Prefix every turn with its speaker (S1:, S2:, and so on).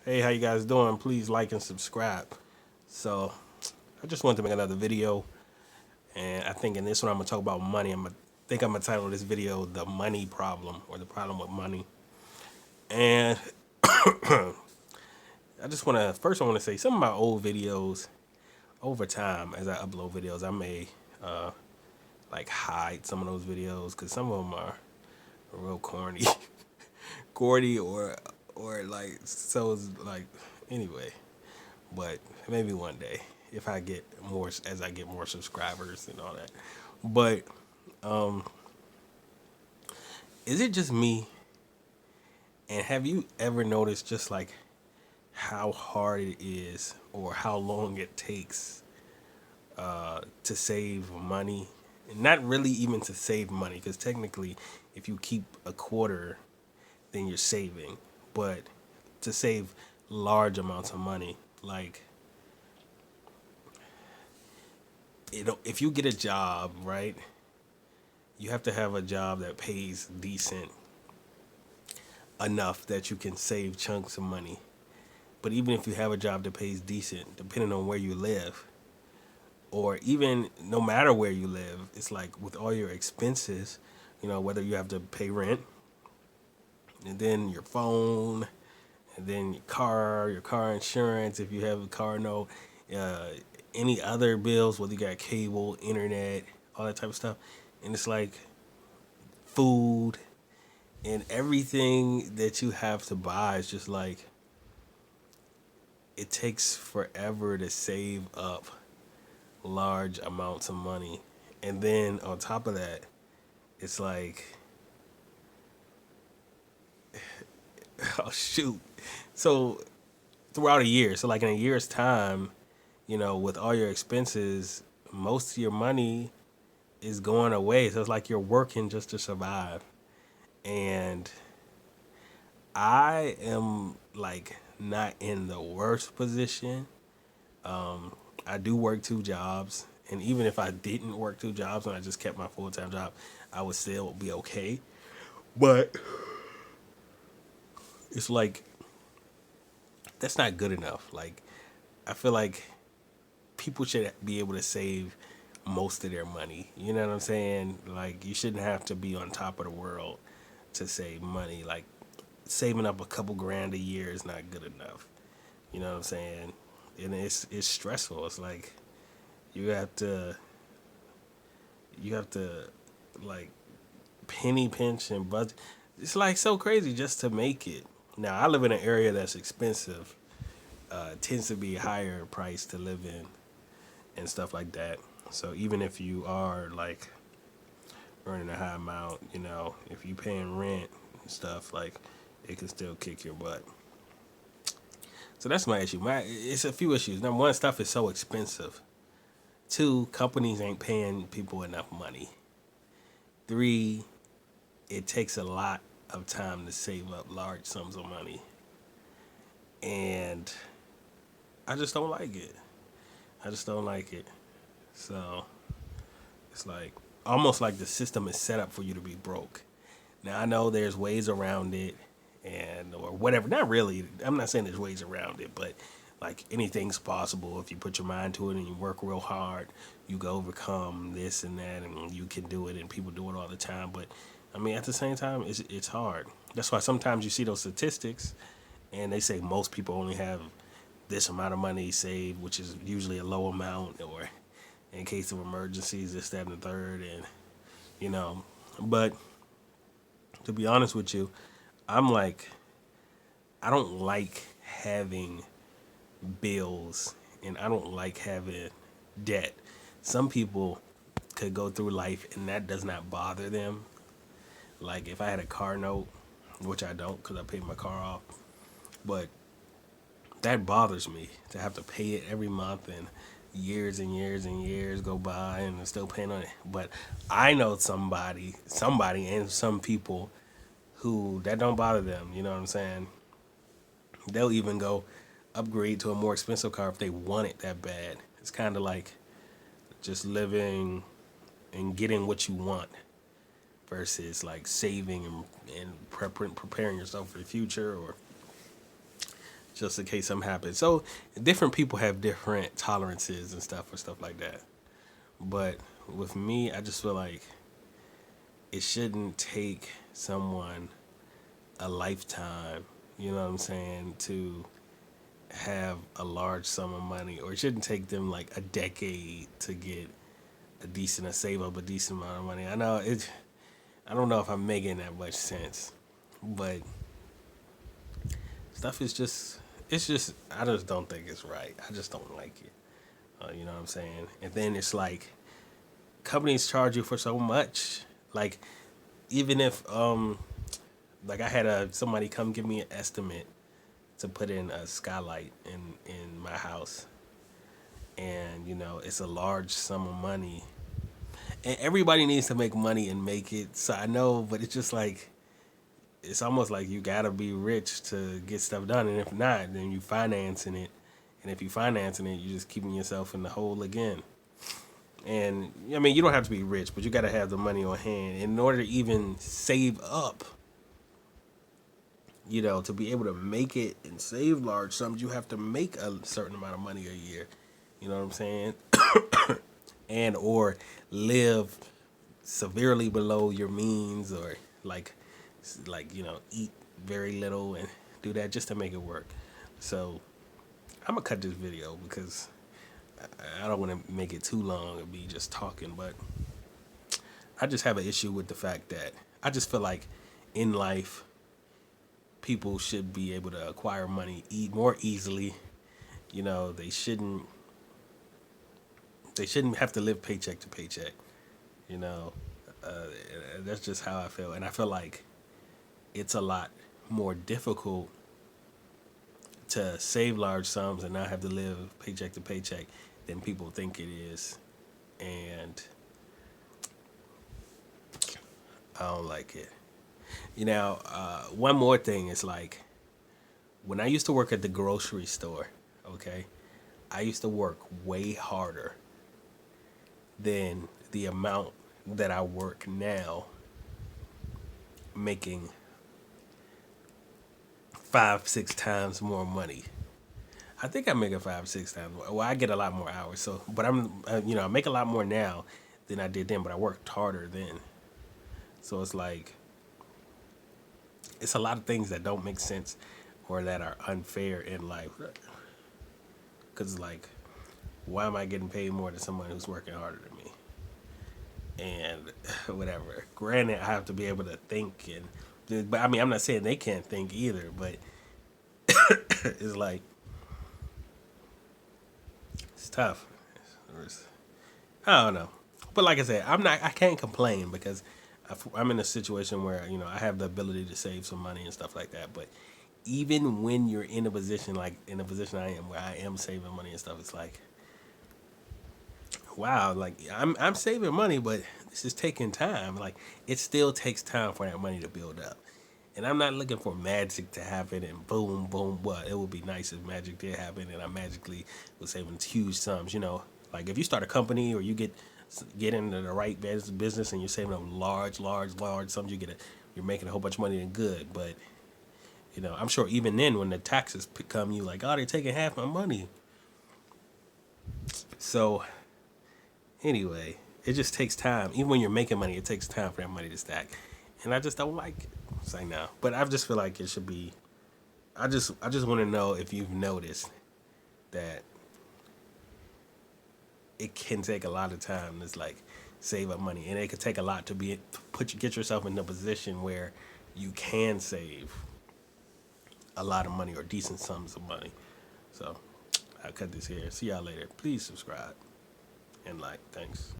S1: Hey, how you guys doing? Please like and subscribe. So, I just wanted to make another video, and I think in this one I'm gonna talk about money. I'm gonna title this video "The Money Problem" or "The Problem with Money." And I just wanna first I wanna say some of my old videos over time as I upload videos, I may uh, like hide some of those videos because some of them are real corny, corny or like so it's like anyway. But maybe one day if I get more as I get more subscribers and all that. But is it just me? And have you ever noticed just like how hard it is or how long it takes to save money? And not really even to save money because technically, if you keep a quarter, then you're saving. But to save large amounts of money, like if you get a job, right? You have to have a job that pays decent enough that you can save chunks of money. But even if you have a job that pays decent, depending on where you live, or even no matter where you live, it's like with all your expenses, whether you have to pay rent, and then your phone, and then your car insurance, if you have a car note, uh, any other bills, whether you got cable, internet, all that type of stuff. And it's like food and everything that you have to buy is just like it takes forever to save up large amounts of money. And then on top of that, it's like, oh shoot. So throughout a year, so like in a year's time, with all your expenses, most of your money is going away. So it's like you're working just to survive. And I am like not in the worst position. I do work two jobs, and even if I didn't work two jobs and I just kept my full time job, I would still be okay. But it's like that's not good enough. Like I feel like people should be able to save most of their money. You know what I'm saying? Like you shouldn't have to be on top of the world to save money. Like saving up a couple grand a year is not good enough. You know what I'm saying? And it's stressful. It's like you have to you have to like penny pinch and budget. It's like so crazy just to make it. Now I live in an area that's expensive. Tends to be higher price to live in and stuff like that. So even if you are like earning a high amount, if you paying rent and stuff, like it can still kick your butt. So that's my issue. It's a few issues. Number one, stuff is so expensive. Two, companies ain't paying people enough money. Three, it takes a lot of time to save up large sums of money. And I just don't like it. I just don't like it. So it's like almost like the system is set up for you to be broke. Now I know there's ways around it and or whatever. Not really. I'm not saying there's ways around it, but like anything's possible if you put your mind to it and you work real hard. You can overcome this and that, and you can do it. And people do it all the time. But I mean, at the same time, it's hard. That's why sometimes you see those statistics, and they say most people only have this amount of money saved, which is usually a low amount, or in case of emergencies, this, that, and the third, and you know. But to be honest with you, I'm like, I don't like having bills and I don't like having debt. Some people could go through life and that does not bother them. Like if I had a car note, which I don't because I paid my car off, but that bothers me to have to pay it every month and years and years and years go by and I'm still paying on it. But I know somebody and some people who that don't bother them, you know what I'm saying? They'll even go upgrade to a more expensive car if they want it that bad. It's kind of like just living and getting what you want versus like saving and preparing yourself for the future or just in case something happens. So different people have different tolerances and stuff for stuff like that. But with me, I just feel like it shouldn't take someone a lifetime, you know what I'm saying, to have a large sum of money, or it shouldn't take them like a decade to get save up a decent amount of money. I don't know if I'm making that much sense, but stuff is just, I just don't think it's right. I just don't like it. You know what I'm saying? And then it's like companies charge you for so much. Like even if like I had somebody come give me an estimate to put in a skylight in my house, and you know it's a large sum of money, and everybody needs to make money and make it. So I know, but it's just like it's almost like you gotta be rich to get stuff done, and if not, then you financing it, and if you financing it, you're just keeping yourself in the hole again. And I mean, you don't have to be rich, but you gotta have the money on hand in order to even save up. You know, to be able to make it and save large sums, you have to make a certain amount of money a year. You know what I'm saying? And or live severely below your means, or like you know, eat very little and do that just to make it work. So I'm gonna cut this video because I don't want to make it too long and be just talking, but I just have an issue with the fact that I just feel like in life people should be able to acquire money more easily. You know, they shouldn't have to live paycheck to paycheck. You know, that's just how I feel, and I feel like it's a lot more difficult to save large sums and not have to live paycheck to paycheck than people think it is, and I don't like it. You know, one more thing is like when I used to work at the grocery store, okay, I used to work way harder than the amount that I work now, making 5-6 times more money. I think I make it 5-6 times more. Well, I get a lot more hours, so but you know, I make a lot more now than I did then, but I worked harder then. So it's like it's a lot of things that don't make sense or that are unfair in life. Because like, why am I getting paid more than someone who's working harder than me? And whatever. Granted, I have to be able to think, but I mean, I'm not saying they can't think either. But it's like it's tough. I don't know. But like I said, I can't complain because I'm in a situation where, you know, I have the ability to save some money and stuff like that. But even when you're in a position like in a position I am, where I am saving money and stuff, it's like, wow, like I'm saving money, but this is taking time. Like it still takes time for that money to build up. And I'm not looking for magic to happen and boom, boom, what. It would be nice if magic did happen and I magically was saving huge sums. You know, like if you start a company or you get into the right business and you're saving up large sums, you're making a whole bunch of money and good. But, you know, I'm sure even then when the taxes come, you like, oh, they're taking half my money. So anyway, it just takes time. Even when you're making money, it takes time for that money to stack. And I just don't like it. It's like, no. But I just feel like it should be, I just want to know if you've noticed that it can take a lot of time to like save up money, and it could take a lot to get yourself in a position where you can save a lot of money or decent sums of money. So I'll cut this here. See y'all later. Please subscribe and like. Thanks.